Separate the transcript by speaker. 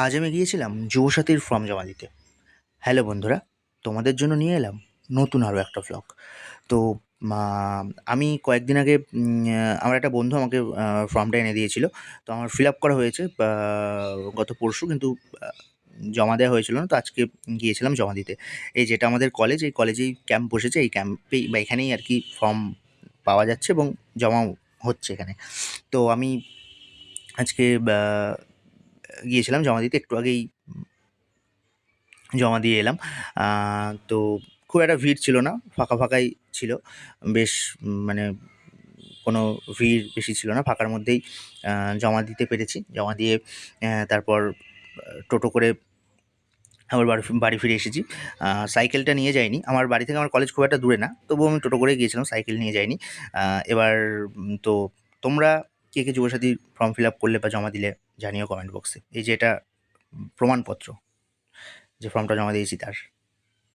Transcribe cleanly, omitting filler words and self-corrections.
Speaker 1: আজ আমি গিয়েছিলাম যুবসাথীর ফর্ম জমা দিতে। হ্যালো বন্ধুরা, তোমাদের জন্য নিয়ে এলাম নতুন আরও একটা ভ্লগ। তো মা আমি কয়েকদিন আগে আমার একটা বন্ধু আমাকে ফর্মটা এনে দিয়েছিল। তো আমার ফিল আপ করা হয়েছে গত পরশু, কিন্তু আ জমা দেওয়া হয়েছিল না। তো আজকে গিয়েছিলাম জমা দিতে। এই যেটা আমাদের কলেজ, এই কলেজেই ক্যাম্প বসেছে। এই ক্যাম্পেই বা এখানেই আর কি ফর্ম পাওয়া যাচ্ছে এবং জমাও হচ্ছে এখানে। তো আমি আজকে গিয়েছিলাম জমা দিতে। একটু আগেই জমা দিয়ে এলাম। তো খুব একটা ভিড় ছিল না, ফাঁকাই ছিল। বেশ মানে কোনো ভিড় বেশি ছিল না, ফাঁকার মধ্যেই জমা দিতে পেরেছি। জমা দিয়ে তারপর টোটো করে আবার বাড়ি ফিরে এসেছি। সাইকেলটা নিয়ে যাইনি। আমার বাড়ি থেকে আমার কলেজ খুব একটা দূরে না, তবুও আমি টোটো করেই গিয়েছিলাম, সাইকেল নিয়ে যাইনি। এবার তো তোমরা কে যুবসাথী ফর্ম ফিল আপ করলে বা জমা দিলে জানিও কমেন্ট বক্সে। এই যে এটা প্রমাণপত্র, যে ফর্মটা জমা দিয়েছি তার।